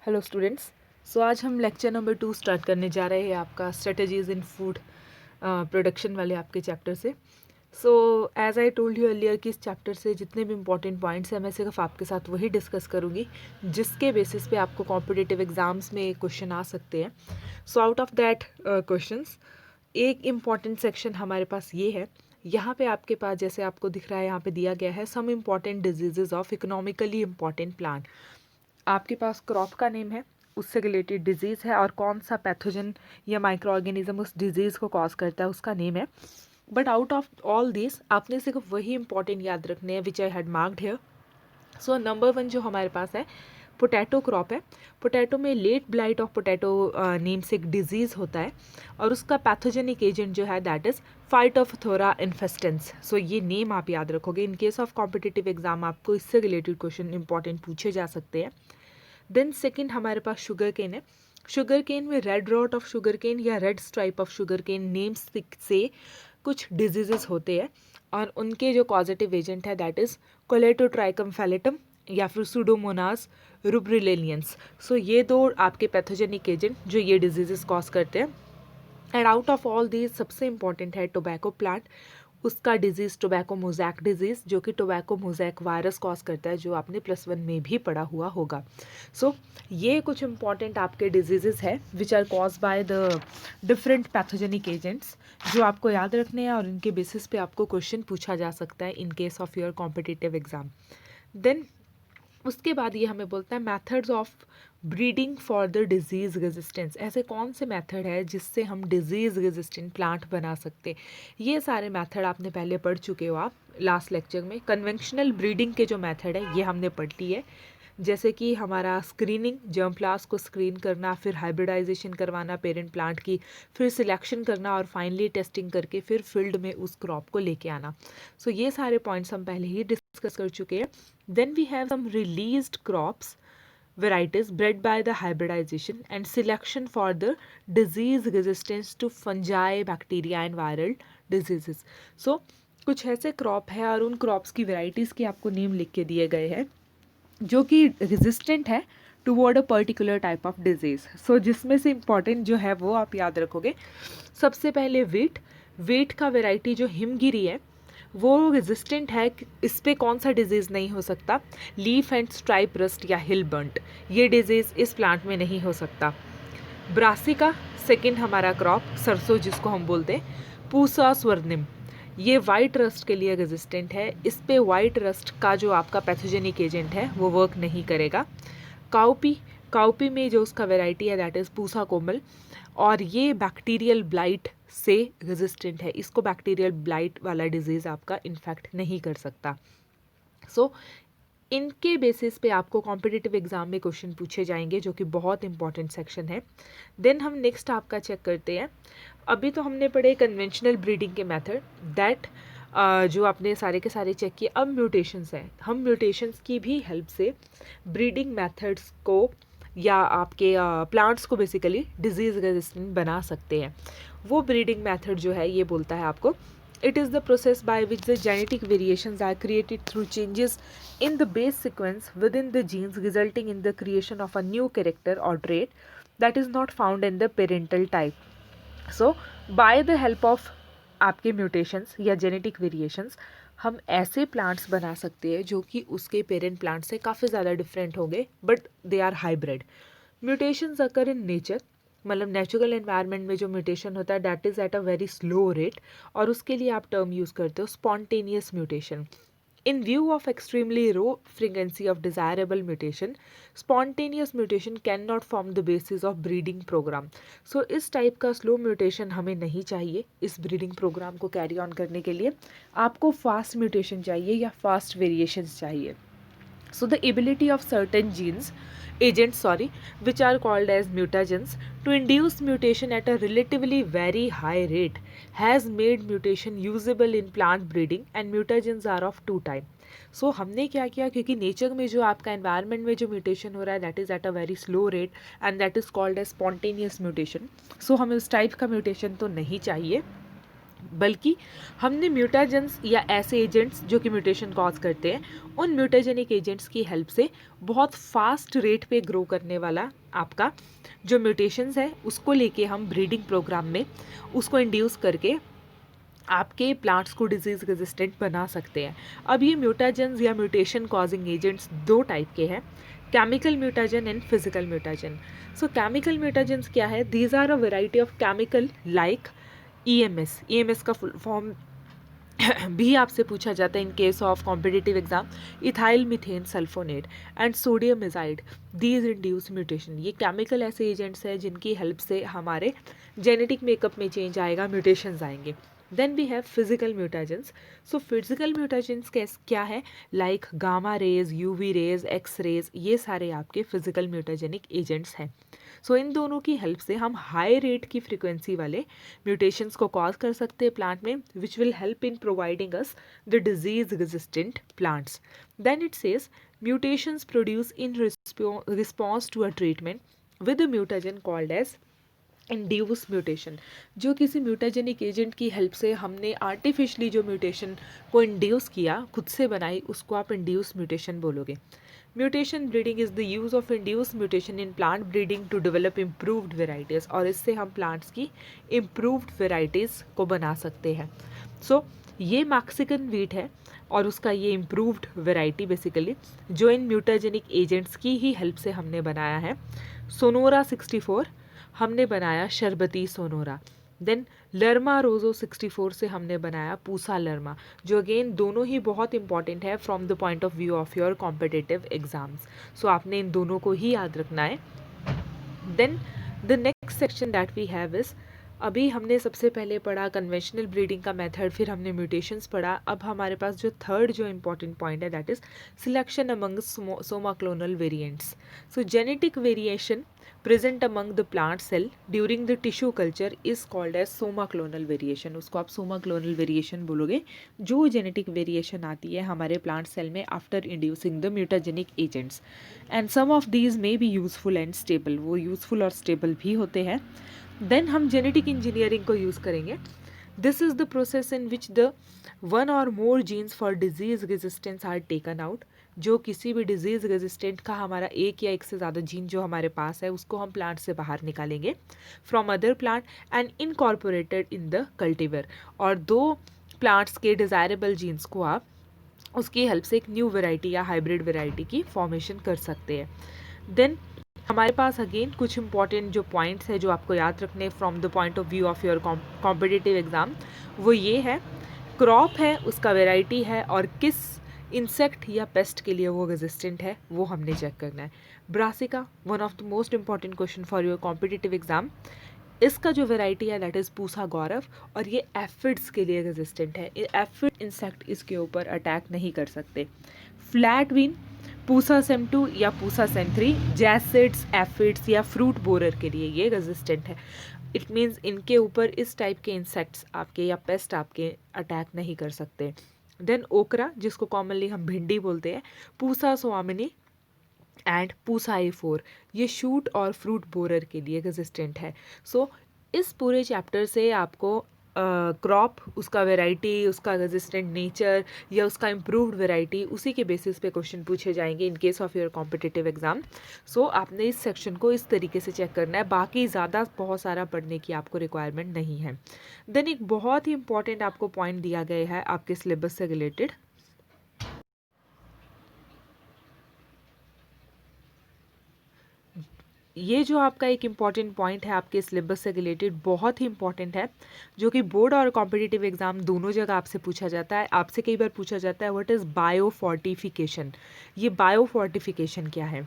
Hello students. सो आज हम lecture number 2 start करने जा रहे हैं आपका स्ट्रेटजीज इन फूड प्रोडक्शन वाले आपके चैप्टर से। So as I told you earlier कि इस चैप्टर से जितने भी इंपॉर्टेंट पॉइंट्स हैं मैं सिर्फ आपके साथ वही डिस्कस करूँगी जिसके बेसिस पे आपको कॉम्पिटिटिव एग्जाम्स में क्वेश्चन आ सकते हैं। So out of that questions एक इम्पॉर्टेंट सेक्शन हमारे पास ये है। यहाँ पे आपके पास जैसे आपको दिख रहा है यहाँ पे दिया गया है some important diseases of economically important plant. आपके पास क्रॉप का नेम है, उससे रिलेटेड डिजीज़ है और कौन सा पैथोजन या माइक्रो ऑर्गेनिज्म उस डिजीज़ को कॉज करता है उसका नेम है। But out of all this आपने सिर्फ वही इंपॉर्टेंट याद रखने हैं which I had marked here. So number 1 जो हमारे पास है पोटैटो क्रॉप है। पोटैटो में late blight of potato name से एक डिजीज़ होता है और उसका पैथोजेनिक एजेंट जो है दैट इज़ फाइटोफथोरा इन्फेस्टेंस। सो ये नेम आप याद रखोगे। इन केस ऑफ कॉम्पिटिटिव एग्जाम आपको इससे रिलेटेड क्वेश्चन इंपॉर्टेंट पूछे जा सकते हैं। देन सेकेंड हमारे पास शुगर केन है। शुगर केन में red rot of sugar cane या red stripe of sugar cane names से कुछ डिजीजेस होते हैं और उनके जो कॉजेटिव एजेंट है दैट इज़ कोलेटोट्राइकम फैलेटम या फिर सुडोमोनास रुब्रिलेनियंस। सो ये दो आपके पैथोजेनिक एजेंट जो ये डिजीजेस कॉज करते हैं। And out of all these सबसे इंपॉर्टेंट है टोबैको प्लांट। उसका डिजीज़ टोबैको मोज़ैक डिजीज़ जो कि टोबैको मोज़ैक वायरस कॉज करता है, जो आपने +1 में भी पढ़ा हुआ होगा। सो ये कुछ इंपॉर्टेंट आपके डिजीज़ेस है which are cause by the different pathogenic agents जो आपको याद रखने हैं और इनके बेसिस पे आपको क्वेश्चन पूछा जा सकता है in case of your competitive exam. Then उसके बाद ये हमें बोलता है methods of breeding for the disease resistance. ऐसे कौन से मेथड है जिससे हम डिजीज़ रेजिस्टेंट प्लांट बना सकते हैं। ये सारे मेथड आपने पहले पढ़ चुके हो आप लास्ट लेक्चर में। कन्वेंशनल ब्रीडिंग के जो मेथड है ये हमने पढ़ ली है, जैसे कि हमारा स्क्रीनिंग, जर्म प्लास को स्क्रीन करना, फिर हाइब्रिडाइजेशन करवाना पेरेंट प्लांट की, फिर सिलेक्शन करना और फाइनली टेस्टिंग करके फिर फील्ड में उस क्रॉप को लेके आना। सो ये सारे पॉइंट्स हम पहले ही डिस्कस कर चुके हैं। Then we have some released crops varieties bred by the hybridization and selection for the disease resistance to fungi, bacteria and viral diseases. So कुछ ऐसे क्रॉप है और उन क्रॉप्स की वेराइटीज़ के आपको नेम लिख के दिए गए हैं जो कि रेजिस्टेंट है toward a particular type of disease. So जिसमें से इम्पॉर्टेंट जो है वो आप याद रखोगे। सबसे पहले वीट। वीट का वेराइटी जो हिमगिरी है वो रेजिस्टेंट है। इस पर कौन सा डिजीज़ नहीं हो सकता? लीफ एंड स्ट्राइप रस्ट या हिल बर्ट, ये डिजीज़ इस प्लांट में नहीं हो सकता। ब्रासिका सेकेंड हमारा क्रॉप, सरसों जिसको हम बोलते हैं। पूसा स्वर्णिम, ये वाइट रस्ट के लिए रेजिस्टेंट है। इस पे वाइट रस्ट का जो आपका पैथोजेनिक एजेंट है वो वर्क नहीं करेगा। काउपी, काउपी में जो उसका वेराइटी है दैट इज़ पूसा कोमल और ये बैक्टीरियल ब्लाइट से रेजिस्टेंट है। इसको बैक्टीरियल ब्लाइट वाला डिजीज़ आपका इन्फेक्ट नहीं कर सकता। सो इनके बेसिस पे आपको कॉम्पिटिटिव एग्जाम में क्वेश्चन पूछे जाएंगे जो कि बहुत इंपॉर्टेंट सेक्शन है। देन हम नेक्स्ट आपका चेक करते हैं। अभी तो हमने पढ़े कन्वेंशनल ब्रीडिंग के मेथड दैट जो आपने सारे के सारे चेक किए। अब म्यूटेशंस हैं। हम म्यूटेशंस की भी हेल्प से ब्रीडिंग मेथड्स को या आपके प्लांट्स को बेसिकली डिजीज़ रेजिस्टेंट बना सकते हैं। वो ब्रीडिंग मेथड जो है ये बोलता है आपको it is the process by which the genetic variations are created through changes in the base sequence within the genes resulting in the creation of a new character or trait that is not found in the parental type. So by the help of आपके mutations या genetic variations हम ऐसे plants बना सकते हैं जो कि उसके पेरेंट प्लांट से काफ़ी ज़्यादा डिफरेंट होंगे but they are hybrid. Mutations occur in nature, मतलब नेचुरल एनवायरनमेंट में जो म्यूटेशन होता है that is at a very slow rate और उसके लिए आप टर्म यूज़ करते हो spontaneous mutation. In view of extremely low frequency of desirable mutation, spontaneous mutation can not form the basis of breeding program. So इस type का slow mutation हमें नहीं चाहिए इस ब्रीडिंग प्रोग्राम को कैरी ऑन करने के लिए। आपको फास्ट म्यूटेशन चाहिए या फास्ट वेरिएशंस चाहिए। So the ability of certain agents which are called as mutagens to induce mutation at a relatively very high rate has made mutation usable in plant breeding and mutagens are of two type. सो हमने क्या किया, क्योंकि nature में जो आपका environment में जो mutation हो रहा है that is at a very slow rate and that is called as spontaneous mutation. So हमें उस टाइप का म्यूटेशन तो नहीं चाहिए। बल्कि हमने म्यूटाजेंस या ऐसे एजेंट्स जो कि म्यूटेशन कॉज करते हैं, उन म्यूटाजेनिक एजेंट्स की हेल्प से बहुत फास्ट रेट पे ग्रो करने वाला आपका जो म्यूटेशंस है उसको लेके हम ब्रीडिंग प्रोग्राम में उसको इंड्यूस करके आपके प्लांट्स को डिजीज़ रेजिस्टेंट बना सकते हैं। अब ये म्यूटाजेंस या म्यूटेशन कॉजिंग एजेंट्स दो टाइप के हैं, chemical mutagen and physical mutagen. So chemical mutagens क्या है? These are a variety of chemical like EMS. EMS का फुल फॉर्म भी आपसे पूछा जाता है in case of competitive exam, ethyl methane sulfonate and sodium azide, these induce mutation. ये chemical ऐसे एजेंट्स हैं जिनकी हेल्प से हमारे जेनेटिक मेकअप में चेंज आएगा, म्यूटेशंस आएंगे। Then we have physical mutagens. So physical mutagens क्या है? Like gamma rays, UV rays, X rays, ये सारे आपके फिजिकल म्यूटाजेनिक एजेंट्स हैं। सो इन दोनों की हेल्प से हम हाई रेट की फ्रीक्वेंसी वाले म्यूटेशंस को कॉज कर सकते हैं प्लांट में, which will help in providing us the disease resistant plants. Then it says mutations produce in response to a treatment with a mutagen called as induce mutation. जो किसी mutagenic agent की help से हमने artificially जो mutation को induce किया, खुद से बनाई, उसको आप इंड्यूस म्यूटेशन बोलोगे। Mutation breeding is the use of induce mutation in plant breeding to develop improved varieties, और इससे हम प्लांट्स की इम्प्रूव्ड वेराइटीज़ को बना सकते हैं। सो ये मैक्सिकन वीट है और उसका ये इम्प्रूव्ड वेराइटी बेसिकली जो इन म्यूटाजेनिक एजेंट्स की ही हेल्प से हमने बनाया है। सोनोरा 64 हमने बनाया शरबती सोनोरा। देन लर्मा रोज़ो 64 से हमने बनाया पूसा लर्मा, जो अगेन दोनों ही बहुत इंपॉर्टेंट है from the point of view of your competitive exams. So आपने इन दोनों को ही याद रखना है। Then the next section that we have is, अभी हमने सबसे पहले पढ़ा कन्वेंशनल ब्रीडिंग का मेथड, फिर हमने म्यूटेशंस पढ़ा। अब हमारे पास जो थर्ड जो इंपॉर्टेंट पॉइंट है that is selection among somaclonal variants. So genetic variation present among the plant cell during the tissue culture is called as somaclonal variation। उसको आप somaclonal variation बोलोगे, जो जेनेटिक वेरिएशन आती है हमारे प्लांट सेल में after inducing the mutagenic agents, and some of these may be useful and stable. वो useful और स्टेबल भी होते हैं। देन हम जेनेटिक इंजीनियरिंग को यूज़ करेंगे। This is the process in which the one or more genes for disease resistance are taken out. जो किसी भी डिजीज़ रेजिस्टेंट का हमारा एक या एक से ज़्यादा जीन जो हमारे पास है उसको हम प्लांट से बाहर निकालेंगे from other plant and incorporated in the cultivar, और दो प्लांट्स के डिज़ायरेबल जीन्स को आप उसकी हेल्प से एक न्यू वेराइटी या हाइब्रिड वेराइटी की फॉर्मेशन कर सकते हैं। देन हमारे पास अगेन कुछ इंपॉर्टेंट जो पॉइंट्स है जो आपको याद रखने from the point of view of your competitive exam, वो ये है क्रॉप है, उसका वेराइटी है, और किस इंसेक्ट या पेस्ट के लिए वो रेजिस्टेंट है वो हमने चेक करना है। Brassica, one of the most important question for your competitive exam. इसका जो वेराइटी है दैट इज़ पूसा गौरव, और ये एफिड्स के लिए रेजिस्टेंट है। एफिड इंसेक्ट इसके ऊपर अटैक नहीं कर सकते। फ्लैट बीन, पूसा सेम2 या पूसा सेम3, जैसिड्स, एफिड्स या फ्रूट बोरर के लिए ये रेजिस्टेंट है। इट मीन्स इनके ऊपर इस टाइप के इंसेक्ट्स आपके या पेस्ट आपके अटैक नहीं कर सकते। देन ओकरा, जिसको कॉमनली हम भिंडी बोलते हैं, पूसा स्वामिनी एंड पूसा A4, ये शूट और फ्रूट बोरर के लिए रेजिस्टेंट है। सो इस पूरे चैप्टर से आपको क्रॉप, उसका वेराइटी, उसका रेजिस्टेंट नेचर या उसका इम्प्रूव्ड वेराइटी, उसी के बेसिस पे क्वेश्चन पूछे जाएंगे in case of your competitive exam. So आपने इस सेक्शन को इस तरीके से चेक करना है, बाकी ज़्यादा बहुत सारा पढ़ने की आपको रिक्वायरमेंट नहीं है। देन एक बहुत ही इंपॉर्टेंट आपको पॉइंट दिया गया है आपके सिलेबस से रिलेटेड। ये जो आपका एक इम्पॉर्टेंट पॉइंट है आपके सिलेबस से रिलेटेड, बहुत ही इंपॉर्टेंट है, जो कि बोर्ड और कॉम्पिटिटिव एग्जाम दोनों जगह आपसे पूछा जाता है। आपसे कई बार पूछा जाता है व्हाट इज़ बायोफोर्टिफिकेशन। ये बायोफोर्टिफिकेशन क्या है?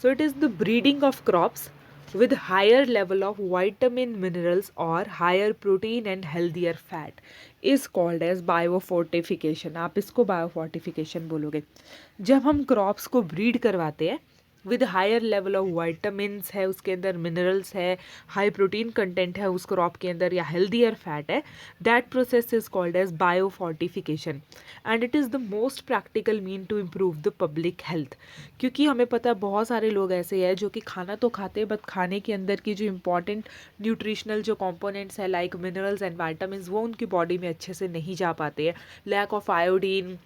So it is the breeding of crops with higher level of vitamin, minerals or higher protein and healthier fat is called as biofortification। आप इसको बायोफोर्टिफिकेशन बोलोगे। जब हम क्रॉप्स को ब्रीड करवाते हैं with higher level of vitamins है, उसके अंदर मिनरल्स है, हाई प्रोटीन कंटेंट है उस क्रॉप के अंदर, या हेल्दियर फैट है, that process is called as biofortification and it is the most practical mean to improve the public health. क्योंकि हमें पता है बहुत सारे लोग ऐसे हैं जो कि खाना तो खाते हैं बट खाने के अंदर की जो इंपॉर्टेंट न्यूट्रिशनल जो कंपोनेंट्स है लाइक मिनरल्स एंड वाइटामिन्स वो उनकी बॉडी में अच्छे से नहीं जा पाते हैं। Lack of iodine,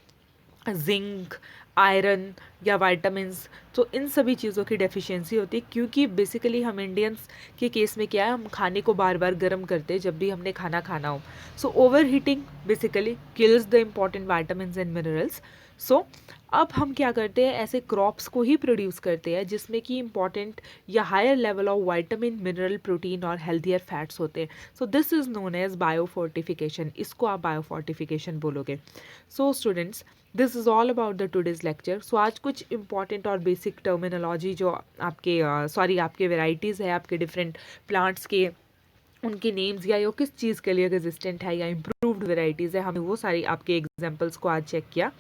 zinc, iron या वाइटामिन्स, तो इन सभी चीज़ों की डेफिशिएंसी होती है। क्योंकि बेसिकली हम इंडियंस के केस में क्या है, हम खाने को बार बार गर्म करते हैं जब भी हमने खाना खाना हो। So overheating basically kills the important vitamins and minerals. So अब हम क्या करते हैं, ऐसे क्रॉप्स को ही प्रोड्यूस करते हैं जिसमें कि इंपॉर्टेंट या higher level of vitamin, mineral, protein और हेल्थियर फैट्स होते हैं। So this is known as biofortification, इसको आप बायोफोर्टिफिकेशन बोलोगे। So students, this is all about the today's lecture. So आज कुछ इंपॉर्टेंट और बेसिक टर्मिनोलॉजी जो आपके आपके वेराइटीज़ है, आपके डिफरेंट प्लांट्स के, उनके नेम्स या ये किस चीज़ के लिए रेजिस्टेंट है या इम्प्रूव्ड वेराइटीज़ है, हमने वो सारी आपके एग्जांपल्स को आज चेक किया।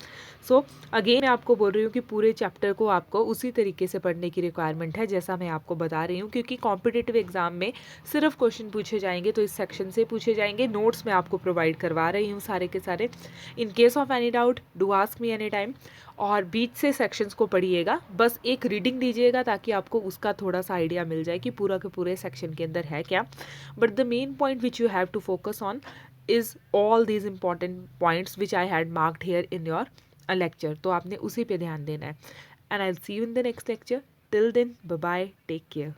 सो अगेन मैं आपको बोल रही हूँ कि पूरे चैप्टर को आपको उसी तरीके से पढ़ने की रिक्वायरमेंट है जैसा मैं आपको बता रही हूँ, क्योंकि कॉम्पिटिटिव एग्जाम में सिर्फ क्वेश्चन पूछे जाएंगे तो इस सेक्शन से पूछे जाएंगे। नोट्स मैं आपको प्रोवाइड करवा रही हूँ सारे के सारे। इन case of any doubt do ask me any time. और बीच से सेक्शंस को पढ़िएगा, बस एक रीडिंग दीजिएगा ताकि आपको उसका थोड़ा सा आइडिया मिल जाए कि पूरा के पूरे सेक्शन के अंदर है क्या। But the main point which you have to focus on is all these important points which I had marked here in your lecture. तो आपने उसी पे ध्यान देना है। And I'll see you in the next lecture. Till then, bye bye, take care.